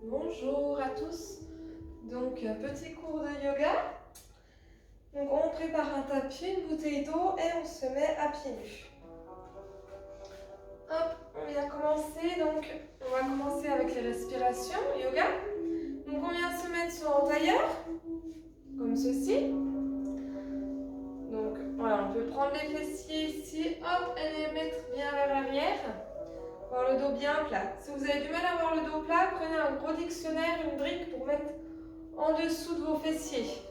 Bonjour à tous. Donc, petit cours de yoga. Donc, on prépare un tapis, une bouteille d'eau et on se met à pieds nus. Hop, on vient commencer. Donc, on va commencer avec les respirations, yoga. Donc, on vient se mettre sur un tailleur, comme ceci. Donc, voilà, on peut prendre les fessiers ici, hop, et les mettre bien vers l'arrière. Avoir le dos bien plat. Si vous avez du mal à avoir le dos plat, prenez un gros dictionnaire, une brique pour mettre en dessous de vos fessiers.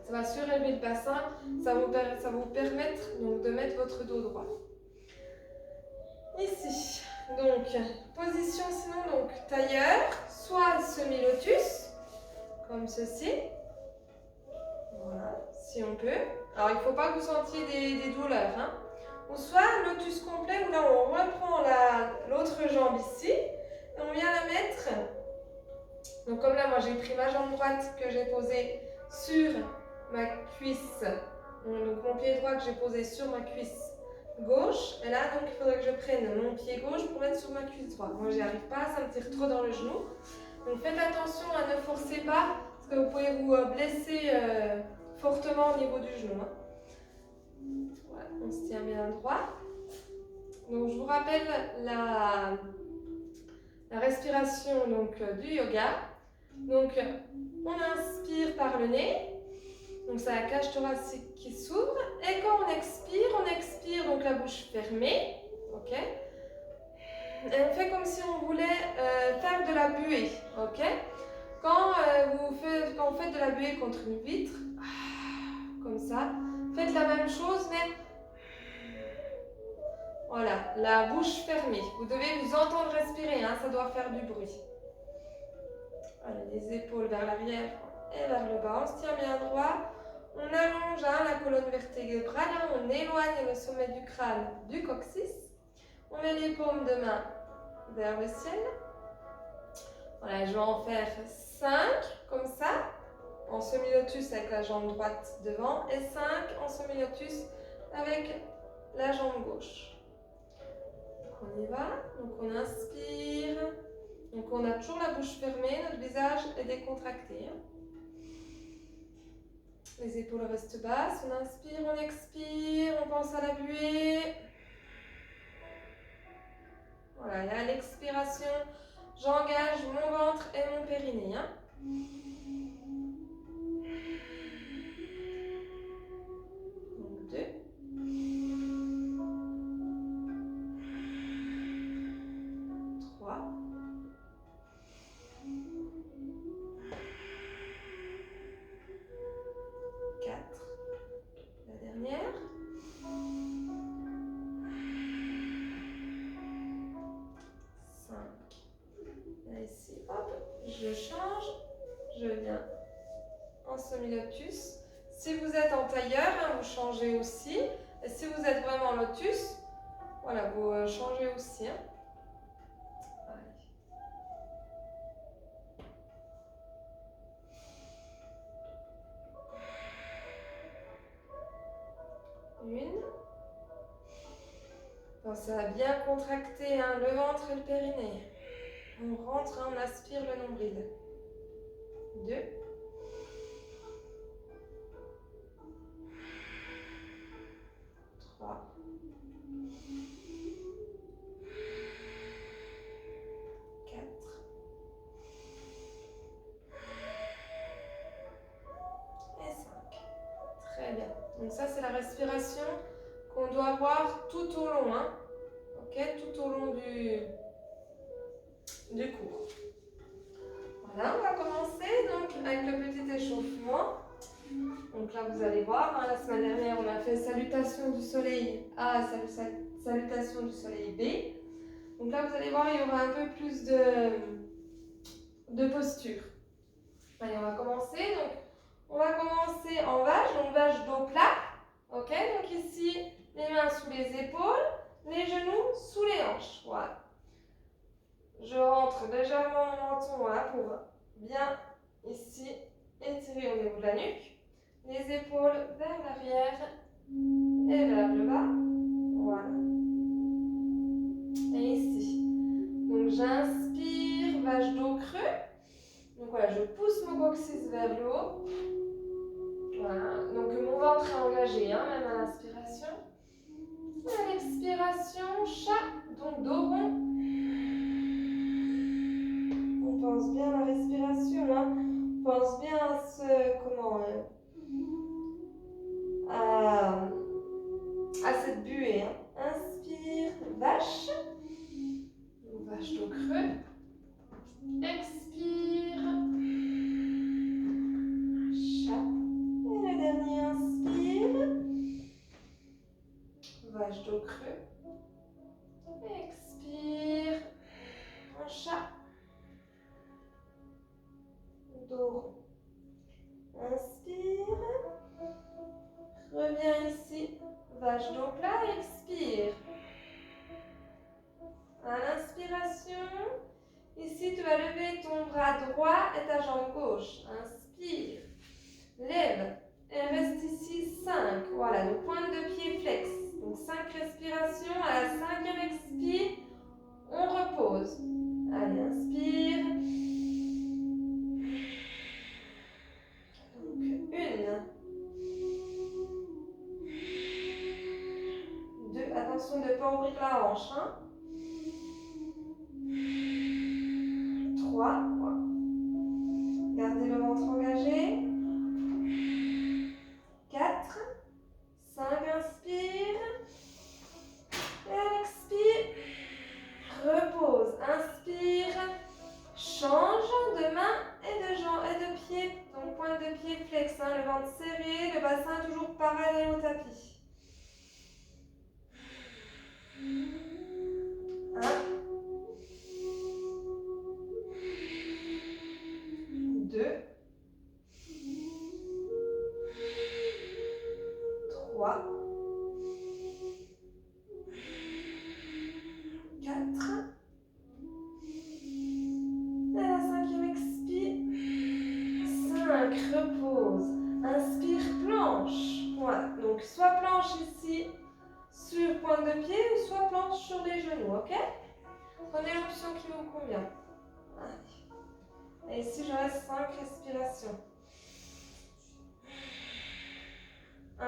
Ça va surélever le bassin, ça va vous permettre donc, de mettre votre dos droit. Ici, donc, position sinon, donc tailleur, soit semi-lotus, comme ceci. Voilà, si on peut. Alors, il ne faut pas que vous sentiez des douleurs, hein. Ou soit lotus complet, où là, on reprend l'autre jambe ici, et on vient la mettre. Donc, comme là, moi, j'ai pris ma jambe droite que j'ai posée sur ma cuisse, donc mon pied droit que j'ai posé sur ma cuisse gauche, et là donc il faudrait que je prenne mon pied gauche pour mettre sur ma cuisse droite. Moi j'y arrive pas, ça me tire trop dans le genou. Donc faites attention à ne forcer pas, parce que vous pouvez vous blesser fortement au niveau du genou. Voilà, on se tient bien droit. Donc je vous rappelle la respiration donc, du yoga. Donc on inspire par le nez. Donc c'est la cage thoracique qui s'ouvre. Et quand on expire donc la bouche fermée. Ok. Et on fait comme si on voulait faire de la buée. Ok. Quand vous faites de la buée contre une vitre, comme ça, faites la même chose, mais voilà, la bouche fermée. Vous devez vous entendre respirer, hein, ça doit faire du bruit. Voilà, les épaules vers l'arrière et vers le bas. On se tient bien droit. On allonge la colonne vertébrale, on éloigne le sommet du crâne du coccyx. On met les paumes de main vers le ciel. Voilà, je vais en faire 5 comme ça, en semi-lotus avec la jambe droite devant, et 5 en semi-lotus avec la jambe gauche. Donc on y va, donc on inspire, donc on a toujours la bouche fermée, notre visage est décontracté. Les épaules restent basses, on inspire, on expire, on pense à la buée. Voilà, et à l'expiration, j'engage mon ventre et mon périnée. Donc 2. 3. 4. La dernière. 5. Là ici, hop, je change, je viens en semi-lotus. Si vous êtes en tailleur, vous changez aussi. Et si vous êtes vraiment en lotus, voilà, vous changez aussi. Une. Pensez à bien contracter le ventre et le périnée. On rentre, on aspire le nombril. 2. 3. 4. Et 5. Très bien. Donc ça, c'est la respiration qu'on doit avoir tout au long. Ok, tout au long du cours. Voilà, on va commencer donc avec le petit échauffement. Donc là, vous allez voir, la semaine dernière, on a fait salutation du soleil A, salutation du soleil B. Donc là, vous allez voir, il y aura un peu plus de posture. Allez, on va commencer. Donc, on va commencer en vache, donc vache dos plat. Ok, donc ici, les mains sous les épaules, les genoux sous les hanches. Voilà. Je rentre légèrement mon menton pour bien ici étirer au niveau de la nuque. Les épaules vers l'arrière et vers le bas. Voilà. Et ici. Donc j'inspire, vache dos creux. Donc voilà, je pousse mon coccyx vers le haut. Voilà, donc mon ventre est engagé, hein, même à l'inspiration. À l'expiration, chat, donc dos rond. On pense bien à la respiration, hein. On pense bien à à cette buée. Hein. Inspire, vache. Donc, vache dos creux. Expire. Chat. Et le dernier, inspire. Vache dos creux. Expire. Un chat. Dos rond. Inspire. Reviens ici. Vache dos plat. Expire. À l'inspiration, ici tu vas lever ton bras droit et ta jambe gauche. Inspire. Lève. Et reste ici 5. Voilà, donc pointe de pied flex. Donc 5 respirations. À la 5e expire, on repose. Allez, inspire. Donc 1. 2. Attention de ne pas ouvrir la hanche. 3. Gardez le ventre engagé. 4. 5. Inspire. Et expire. Repose. Inspire. Change de main et de jambes et de pied. Donc pointe de pied flex. Le ventre serré. Le bassin toujours parallèle au tapis. 1. 2. 3. 4. Et à la 5e expire. 5. Repose. Inspire, planche. Voilà. Donc soit planche ici sur pointe de pied ou soit planche sur les genoux. Ok? Prenez l'option qui vous convient. Allez. Et ici je reste 5 respirations. 1.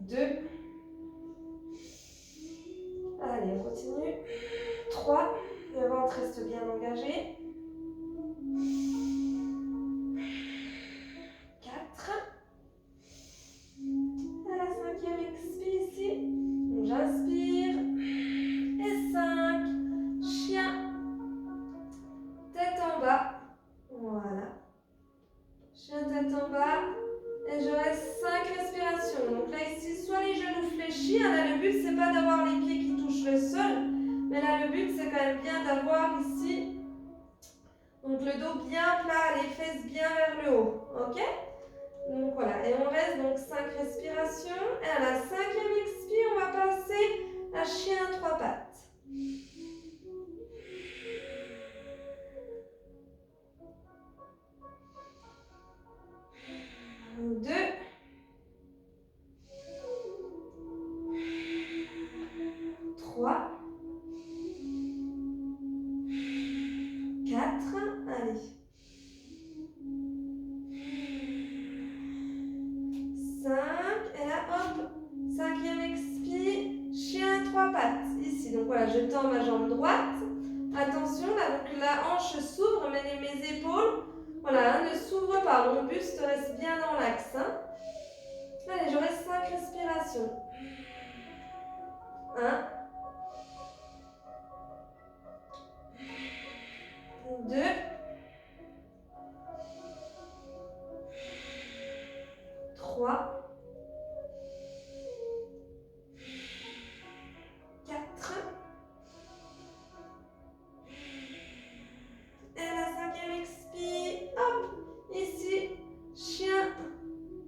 2. Allez, on continue. 3. Le ventre reste bien engagé. 4. À la 5e expire ici. Donc j'inspire. Et 5. Chien. Tête en bas. Voilà. Chien tête en bas. Et je reste 5 respirations. Donc là ici, soit les genoux fléchis. Là le but c'est pas d'avoir les pieds qui touchent le sol. Mais là le but c'est quand même bien d'avoir ici. Donc le dos bien plat, les fesses bien vers le haut. Ok? Donc voilà. Et on reste donc 5 respirations. Et à la 5e expire, on va passer à chien à 3 pattes. 2. 3. 4. Allez. 5. Et là, hop. 5e expire. Chien à 3 pattes. Ici. Donc voilà, je tends ma jambe droite. Attention, là, donc la hanche s'ouvre, mais mes épaules, voilà, ne s'ouvrent pas. Mon buste reste bien dans l'axe. Allez, je reste 5 respirations. 1. 2. 3. 4. Et à la 5e expire. Hop. Ici. Chien.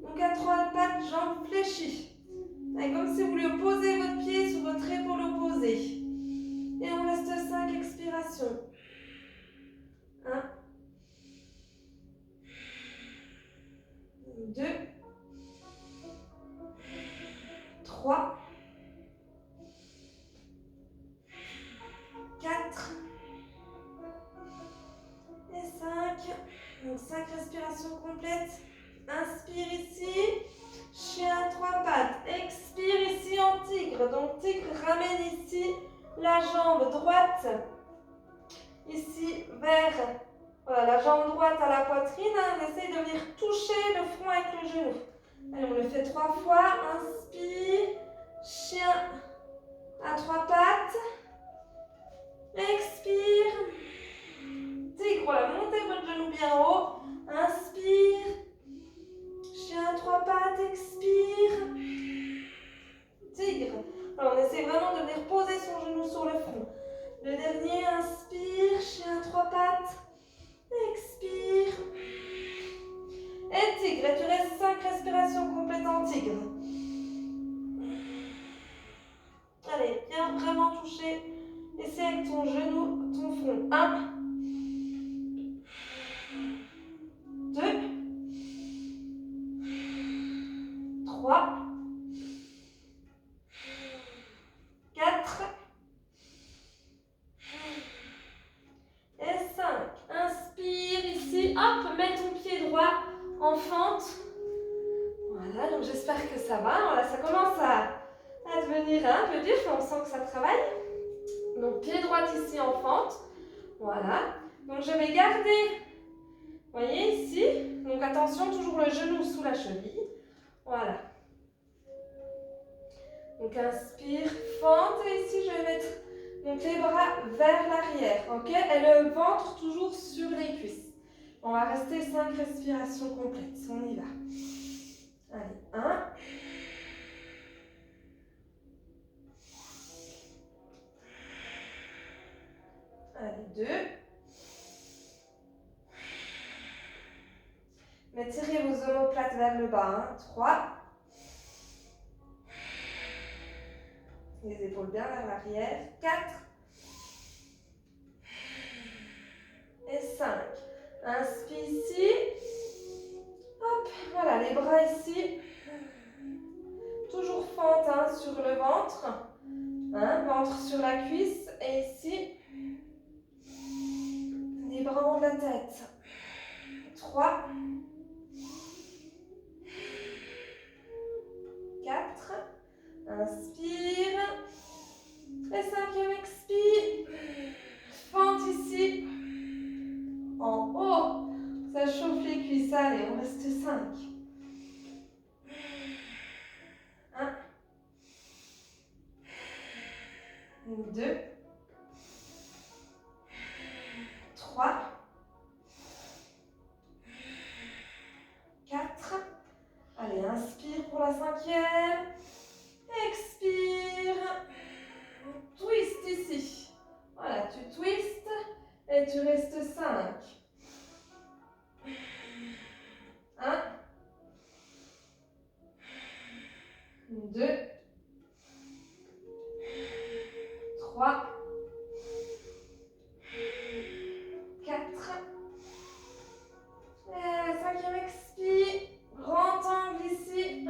Donc à 3 pattes, jambes fléchies. Et comme si vous vouliez poser votre pied sur votre épaule Donc 5 respirations complètes. Inspire ici. Chien 3 pattes. Expire ici en tigre. Donc tigre, ramène ici la jambe droite. Ici vers voilà, la jambe droite à la poitrine. On essaye de venir toucher le front avec le genou. Allez, on le fait 3 fois. Inspire. Chien à 3 pattes. Expire. Tigre, voilà, montez votre genou bien haut. Inspire. Chien à 3 pattes, expire. Tigre. Alors, on essaie vraiment de venir poser son genou sur le front. Le dernier, inspire. Chien à 3 pattes. Expire. Et tigre. Et tu restes 5 respirations complètes en tigre. Allez, viens vraiment toucher. Essaie avec ton genou, ton front. 1. 2. 3. 4. Et 5. Inspire ici. Hop, mets ton pied droit en fente. Voilà, donc j'espère que ça va. Voilà, ça commence à devenir un peu dur, mais on sent que ça travaille. Donc pied droit ici en fente. Voilà. Donc je vais garder, vous voyez ici. Donc attention, toujours le genou sous la cheville. Voilà. Donc inspire, fente. Et ici je vais mettre donc les bras vers l'arrière. Ok. Et le ventre toujours sur les cuisses. On va rester 5 respirations complètes. On y va. Allez, 1. Allez, 2. Mais tirez vos omoplates vers le bas. 3. Les épaules bien vers l'arrière. 4. Et 5. Inspire ici. Hop, voilà, les bras ici. Toujours fente sur le ventre. Ventre sur la cuisse. Et ici, les bras en haut de la tête. 3. 4. Inspire. Et 5e, expire. Fente ici. En haut. Ça chauffe les cuisses. Allez, on reste 5. 1. 2. 3. 4. Allez, inspire pour la 5e. Expire. Twist ici. Voilà, tu twistes et tu restes 5. 1. 2. 3. 4. Et 5e, expire. Grand angle ici.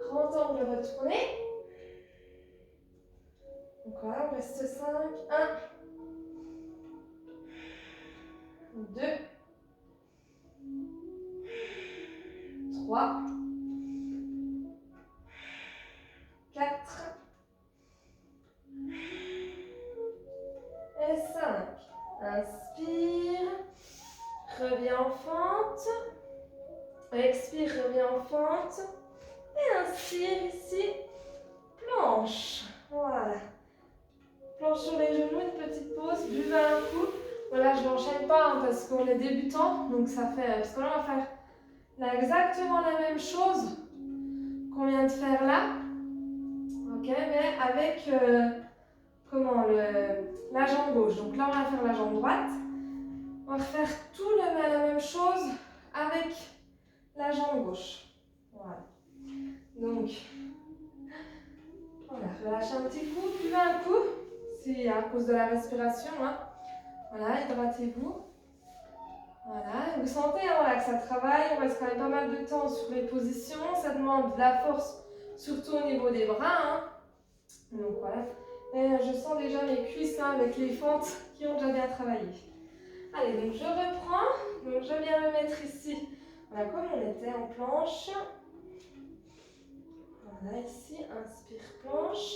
Grand angle retourné. Donc voilà, on reste 5. 1. 2. 3. 4. Et 5. Inspire. Reviens en fente. Expire, reviens en fente. Et inspire ici. Planche. Voilà. Planche sur les genoux, une petite pause. Buvez un coup. Voilà, je n'enchaîne pas parce qu'on est débutant. Donc ça fait... Parce que là, on va faire là, exactement la même chose qu'on vient de faire là. Ok, mais avec... la jambe gauche. Donc là, on va faire la jambe droite. On va faire la même chose avec la jambe gauche. Voilà. Donc, voilà, relâchez un petit coup, buvez un coup. C'est à cause de la respiration. Voilà, hydratez-vous. Voilà, vous sentez voilà, que ça travaille. On reste quand même pas mal de temps sur les positions. Ça demande de la force, surtout au niveau des bras. Donc voilà. Et je sens déjà mes cuisses avec les fentes qui ont déjà bien travaillé. Allez, donc je reprends. Donc je viens me mettre ici. Voilà, comme on était en planche. Voilà, ici, inspire, planche.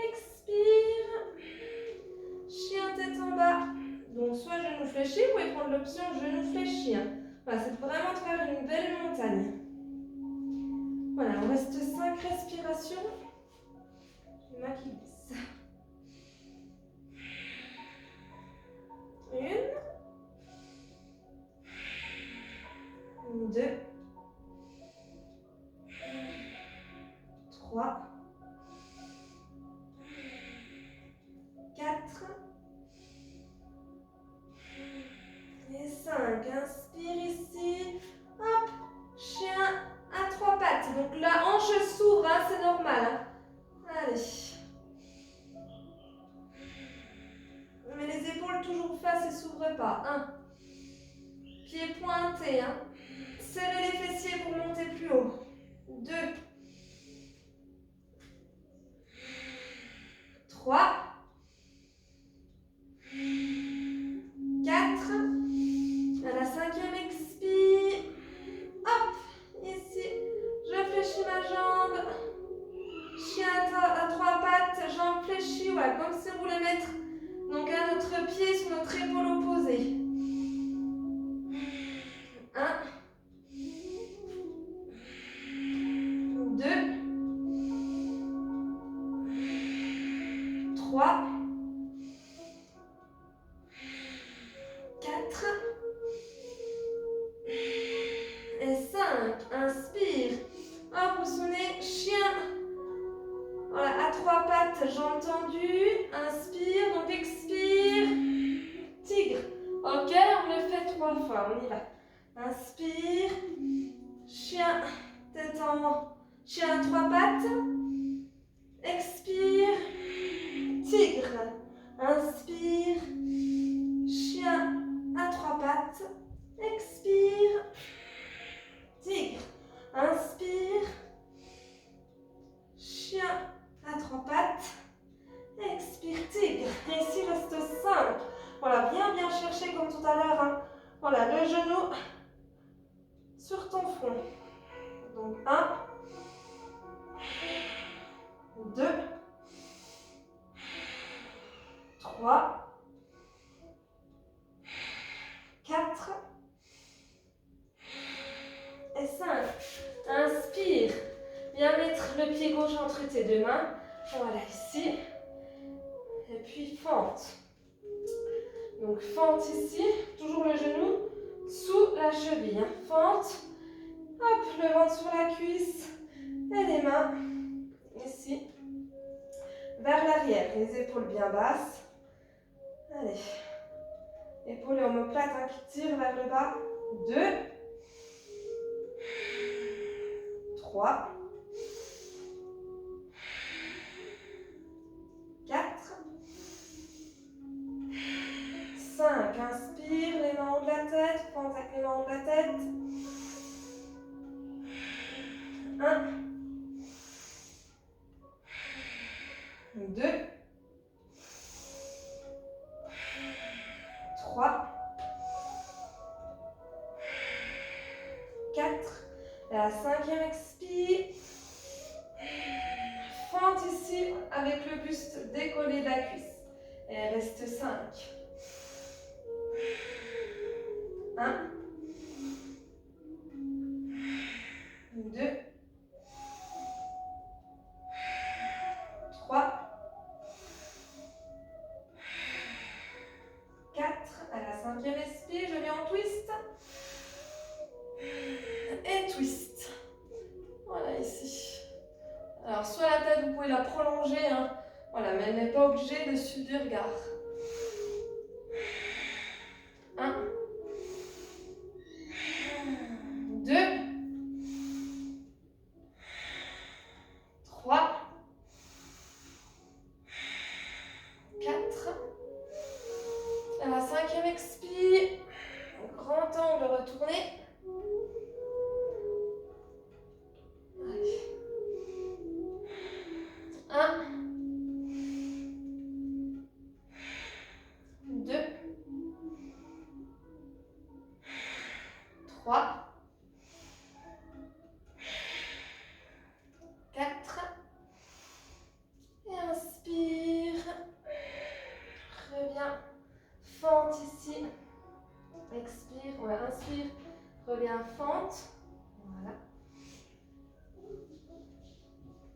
Expire. Chien tête en bas. Donc soit genou fléchi, vous pouvez prendre l'option genou fléchi. Voilà, c'est vraiment de faire une belle montagne. Voilà, on reste 5 respirations. Les mains qui glissent. 1, 2, 3, 4 et 5. Inspire ici. Hop, chien à 3 pattes. Donc la hanche s'ouvre, hein, c'est normal. Hein. Allez. Mais les épaules toujours face et s'ouvrent pas. 1. Pieds pointés. Hein. Serrez les fessiers pour monter plus haut. 2. 3. 4. À la 5e, expire. Hop, ici. Je fléchis ma jambe. Chien à 3 pattes, jambe fléchie. Ouais, comme si on voulait mettre donc un autre pied sur notre épaule opposée. 1. 2. 3. 4. Et 5. Inspire. Hop, vous sonnez chien. Voilà, à 3 pattes, jambes tendues. Inspire, donc expire. Tigre. Ok, on le fait 3 fois, on y va. Inspire. Chien, tête en haut. Chien à 3 pattes. Expire. Tigre. Inspire. Chien à 3 pattes. Expire. Tigre. Inspire. Chien à 3 pattes. Expire, tigre. Et ici, reste 5. Voilà, bien chercher comme tout à l'heure. Hein. Voilà, le genou sur ton front. Donc 1, 2, 3, 4 et 5. Inspire. Viens mettre le pied gauche entre tes deux mains. Voilà, ici. Et puis fente. Donc fente ici. Toujours le genou sous la cheville. Hein. Fente. Hop, le ventre sur la cuisse. Et les mains ici. Vers l'arrière. Les épaules bien basses. Allez. Épaules et omoplates hein, qui tirent vers le bas. 2. 3. 4. 5. Inspire, les mains en haut de la tête. Fente avec les mains en haut de la tête. 1. 2. 3. 4. Et à la 5e, expire. Fente ici avec le buste décollé de la cuisse. Et reste 5. 1. 2. 3. 4. À la 5e, expire. Je viens en twist. Et twist. Voilà, ici. Alors, soit la tête, vous pouvez la prolonger, hein. Voilà, mais elle n'est pas obligée de suivre du regard. 1. 2. 3. 4. À la 5e, expire. Grand angle, retournez. Allez. 1. 2. fente. Voilà.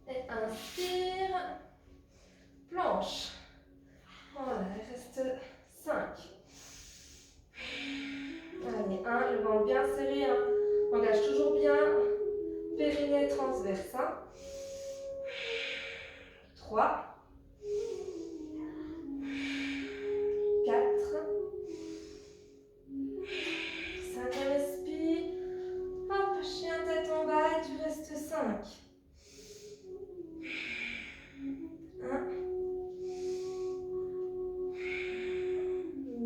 Et inspire. Planche. Voilà, il reste 5. Allez, 1, le ventre bien serré. Hein. Engage toujours bien. Périnée transverse. Hein. 3. 4. 5e expire. Hop, chien tête en bas et tu restes 5. 1.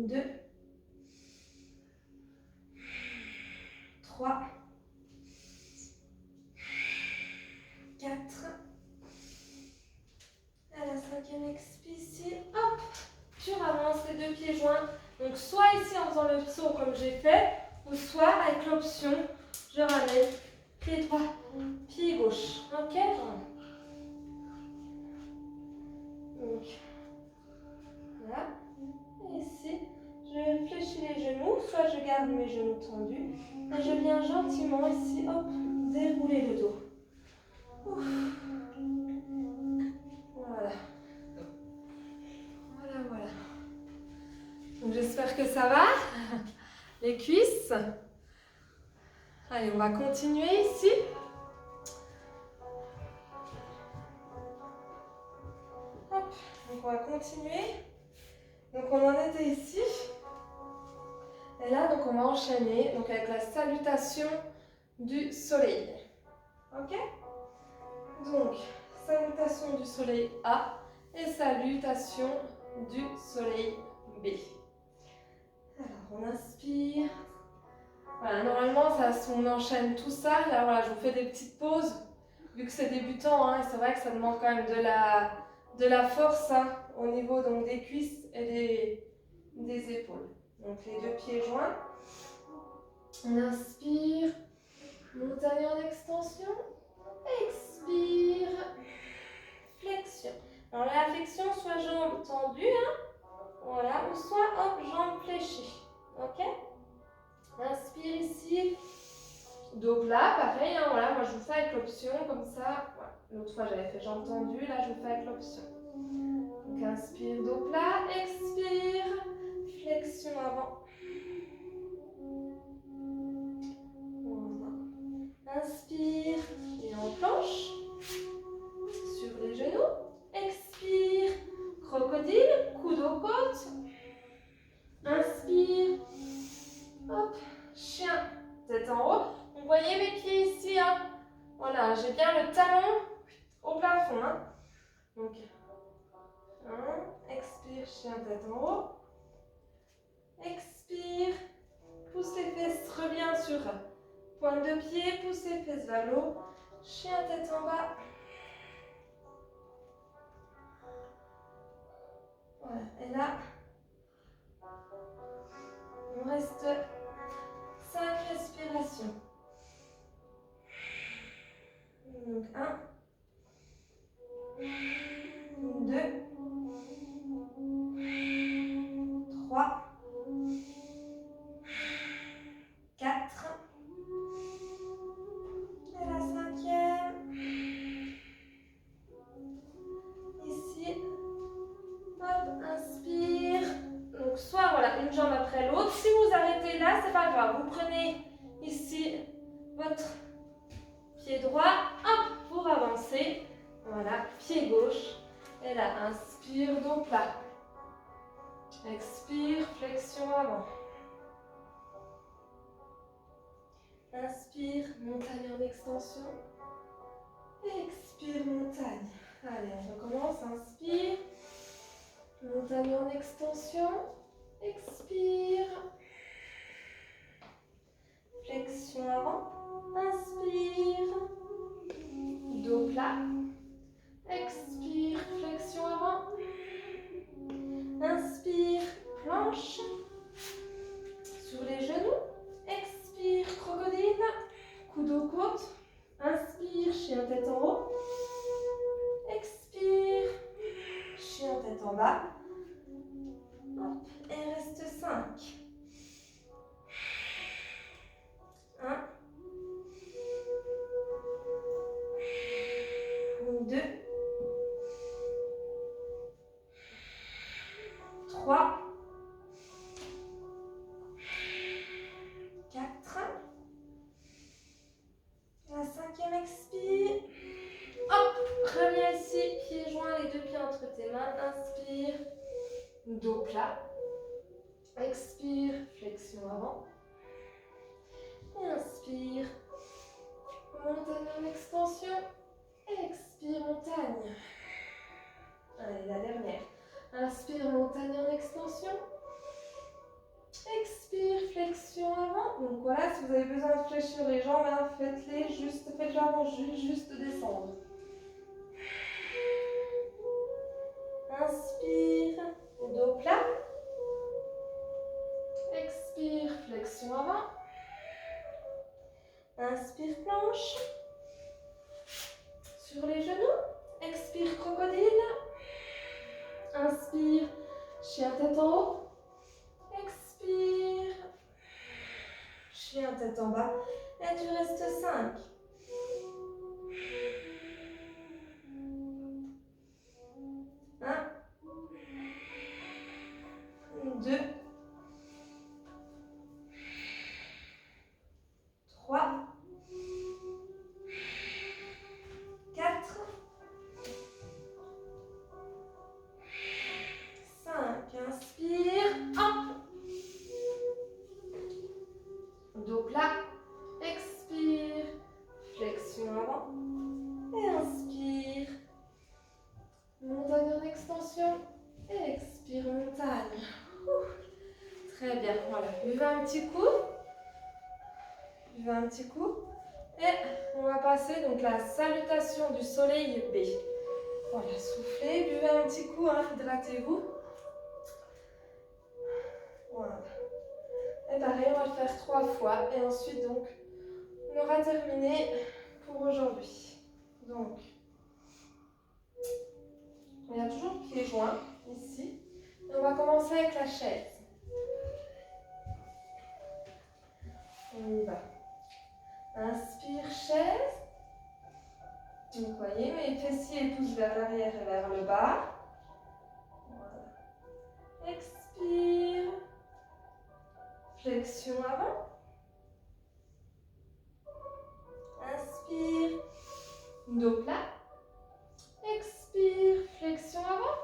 2. 3. 4. À la 5e expire ici. Hop, tu ravances les 2 pieds joints. Donc soit ici en faisant le saut comme j'ai fait, ou soit avec l'option, je ramène pied droit, pied gauche. Ok? Donc, voilà. Et ici, je fléchis les genoux, soit je garde mes genoux tendus, et je viens gentiment ici, hop, dérouler le dos. Ouf. Voilà. Voilà, voilà. Donc j'espère que ça va. Les cuisses. Allez, on va continuer ici. Hop, donc on va continuer. Donc on en était ici. Et là, donc on va enchaîner donc avec la salutation du soleil. Ok? Donc, salutation du soleil A et salutation du soleil B. Alors, on inspire. Voilà, normalement, on enchaîne tout ça. Là, voilà, je vous fais des petites pauses. Vu que c'est débutant, hein, c'est vrai que ça demande quand même de la force hein, au niveau donc, des cuisses et des épaules. Donc, les 2 pieds joints. On inspire. Montagne en extension. Expire. Flexion. Alors, la flexion, soit jambes tendues, hein, voilà, ou soit hop, jambes fléchies. Ok? Inspire ici. Dos plat, pareil, hein, voilà, moi je vous fais avec l'option, comme ça. Voilà. L'autre fois j'avais fait jambes tendues, là je vous fais avec l'option. Donc inspire, dos plat, expire, flexion avant. Voilà. Inspire, et en planche, sur les genoux. Expire, crocodile, coude aux côtes. Inspire, hop, chien, tête en haut. Vous voyez mes pieds ici, hein. Voilà, j'ai bien le talon au plafond. Hein. Donc, 1, expire, chien tête en haut. Expire, pousse les fesses, reviens sur pointe de pied, pousse les fesses vers le haut. Chien tête en bas. Voilà, et là, on reste 5 respirations. Donc 1, 2, 3, 4, et la 5e, ici, hop, inspire, donc soit voilà, une jambe après l'autre, si vous arrêtez là, c'est pas grave, vous prenez ici votre pied droit, hop, pour avancer, voilà, pied gauche, et là, inspire, dos plat, expire, flexion avant. Inspire, montagne en extension. Expire, montagne. Allez, on recommence. Inspire. Montagne en extension. Expire. Flexion avant. Inspire. Dos plat. Expire, flexion avant. Inspire, planche. Sur les genoux. Expire, crocodile, coude aux côtes. Inspire, chien tête en haut. Expire, chien tête en bas. Hop, et reste 5. 1, Inspire, dos plat. Expire, flexion avant. Et inspire, montagne en extension. Expire, montagne. Allez, la dernière. Inspire, montagne en extension. Expire, flexion avant. Donc voilà, si vous avez besoin de fléchir les jambes, hein, faites-les juste, faites genre juste descendre. Inspire, dos plat. Expire, flexion avant. Inspire, planche. Sur les genoux. Expire, crocodile. Inspire, chien tête en haut. Expire, chien tête en bas. Et tu restes 5. 1, 2, 3, 4, 5. Inspire, hop. Dos plat. Expire, flexion avant. Et inspire, montagne en extension. Et expire, montagne. Très bien, voilà. Buvez un petit coup. Buvez un petit coup. Et on va passer donc la salutation du soleil B. Voilà, soufflez, buvez un petit coup, hein, hydratez-vous. Voilà. Et pareil, on va le faire 3 fois. Et ensuite, donc, on aura terminé pour aujourd'hui. Donc, il y a toujours le pied joint, ici. Et on va commencer avec la chaise. On y va. Inspire, chaise. Donc, voyez, mes fessiers poussent vers l'arrière et vers le bas. Voilà. Expire. Flexion avant. Inspire. Dos plat. Expire. Flexion avant.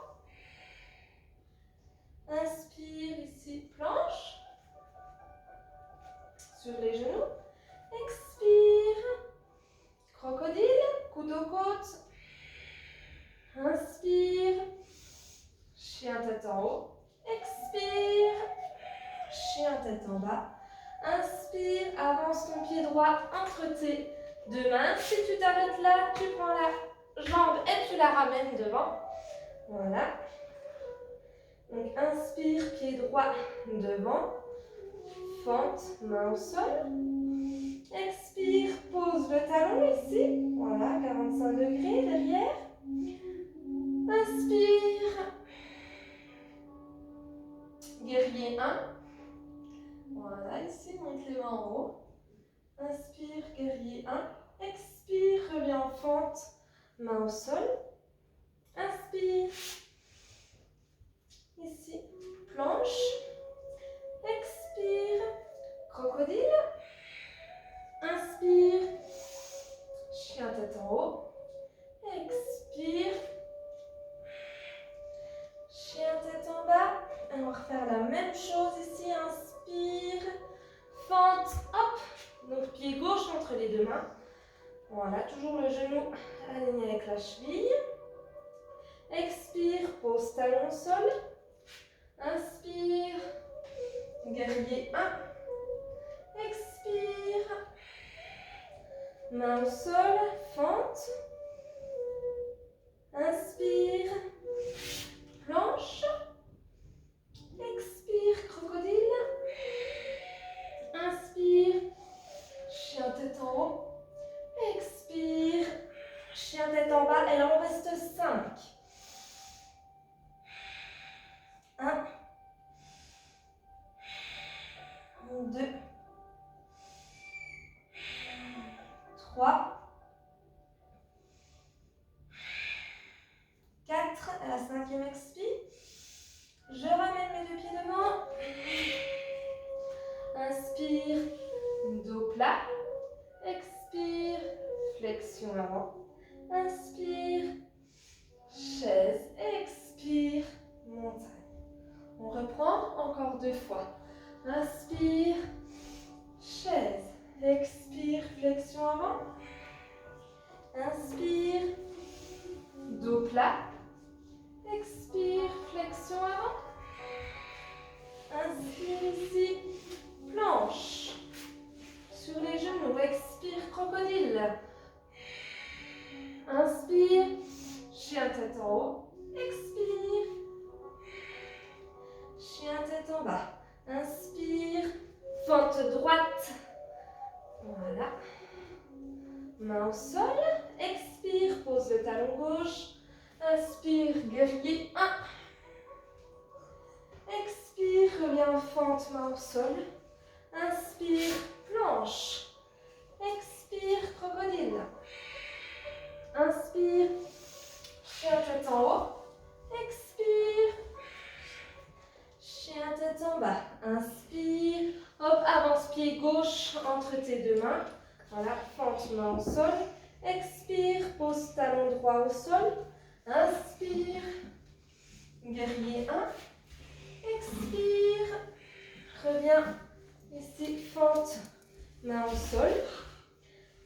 Inspire, ici, planche. Sur les genoux. Expire. Crocodile. Coude aux côtes. Inspire. Chien tête en haut. Expire. Chien tête en bas. Inspire. Avance ton pied droit entre tes deux mains. Si tu t'arrêtes là, tu prends la jambe et tu la ramènes devant. Voilà. Donc inspire, pied droit devant. Fente, main au sol. Expire, pose le talon ici. Voilà, 45 degrés derrière. Inspire. Guerrier 1. Voilà, ici, monte les mains en haut. Inspire, guerrier 1. Expire, reviens en fente, main au sol. Inspire. Ici, planche. Expire, crocodile. Inspire, chien tête en haut. Expire, chien tête en bas. Et on va refaire la même chose ici. Inspire, fente, hop. Donc pied gauche entre les deux mains. Voilà, toujours le genou aligné avec la cheville. Expire, pose talon au sol. Inspire, guerrier 1. Expire, main au sol, fente. Inspire, planche. Expire, crocodile. Inspire, chien tête en haut. Expire, chien tête en bas. Et là, on reste 5. 1, 2, 3, 4. À la 5e expire. Je ramène mes 2 pieds devant. Inspire, dos plat. Expire, flexion avant. Inspire, chaise. Expire. reprend encore 2 fois. Inspire, chaise. Expire, flexion avant. Inspire, dos plat. Expire, flexion avant. Inspire ici, planche. Sur les genoux, expire, crocodile. Inspire, chien tête en haut. Expire, chien tête en bas. Inspire, fente droite. Voilà. Main au sol. Expire, pose le talon gauche. Inspire, guerrier 1. Expire, reviens en fente, main au sol. Inspire, planche. Expire, crocodile. Inspire, chien tête en haut. Expire, chien tête en bas. Inspire, hop, avance pied gauche entre tes 2 mains. Voilà, fente, main au sol. Expire, pose talon droit au sol. Inspire, guerrier 1. Expire, reviens ici, fente, main au sol.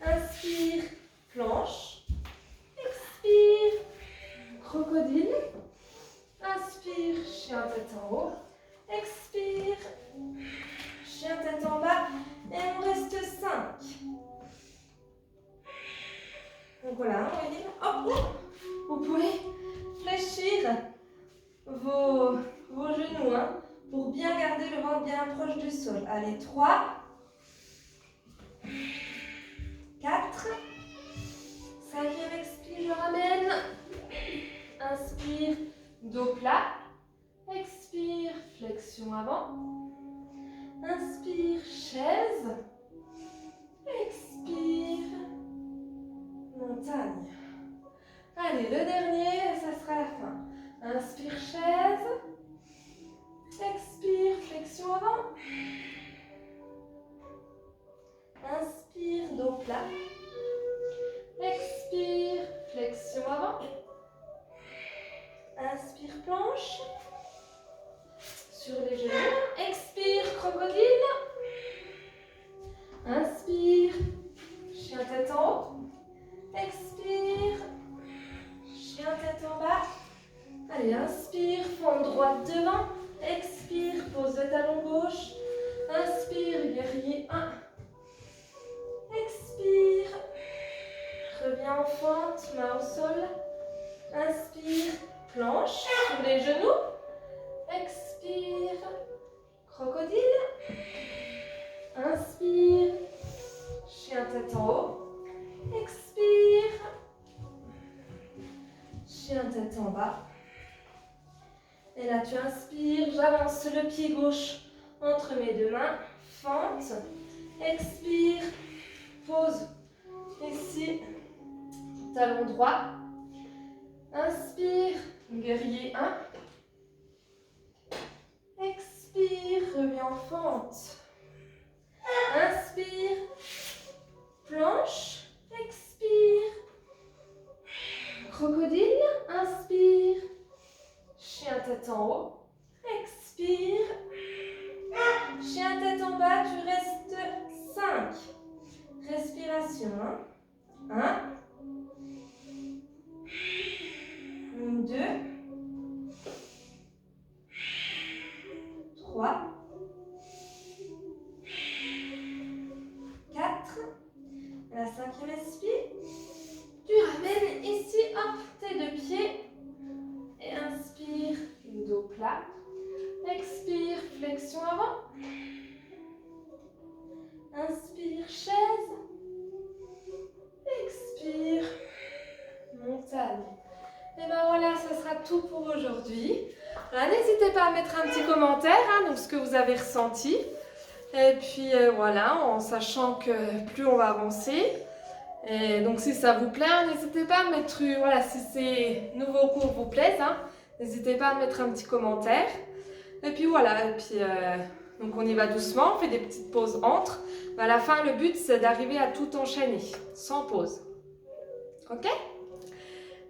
Inspire, planche. Expire, crocodile. Inspire, chien tête en haut. Expire, chien tête en bas. Et il nous reste 5. Donc voilà, vous voyez, hop, vous pouvez fléchir vos genoux pour bien garder le ventre bien proche du sol. Allez, 3, 4, 5e expire, je ramène. Inspire, dos plat. Expire, flexion avant. Inspire, chaise. Expire, montagne. Allez, le dernier, ça sera la fin. Inspire, chaise. Expire, flexion avant. Inspire, dos plat. Expire, flexion avant. Inspire, planche. Sur les genoux. Expire, crocodile. Inspire, chien tête en haut. Expire, chien tête en bas. Allez, inspire, fente droite devant. Expire, pose le talon gauche. Inspire, guerrier 1. Expire, reviens en fente, main au sol. Inspire, planche sur les genoux. Expire, crocodile. Inspire, chien tête en haut. Expire, chien tête en bas. Et là, tu inspires, j'avance le pied gauche entre mes 2 mains. Fente. Expire, pose ici, talon droit. Inspire, guerrier 1. Expire, reviens en fente. Inspire, planche. Expire, crocodile. Inspire, chien tête en haut. Expire, chien tête en bas. Tu restes 5 respirations. 1, 2, 3, 4. La 5e expire. Tu ramènes ici, hop, tes 2 pieds. Et inspire, dos plat. Expire, flexion avant. Inspire, chaise. Expire, montagne. Et ben voilà, ce sera tout pour aujourd'hui. N'hésitez pas à mettre un petit commentaire, donc ce que vous avez ressenti. Et puis voilà, en sachant que plus on va avancer. Et donc si ça vous plaît, n'hésitez pas à mettre, voilà, si ces nouveaux cours vous plaisent, n'hésitez pas à mettre un petit commentaire. Et puis voilà, et puis donc on y va doucement, on fait des petites pauses entre. Mais à la fin, le but c'est d'arriver à tout enchaîner, sans pause. Ok?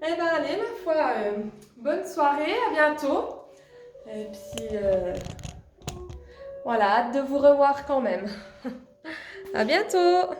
Eh ben allez, ma foi, bonne soirée, à bientôt. Et puis, voilà, hâte de vous revoir quand même. À bientôt!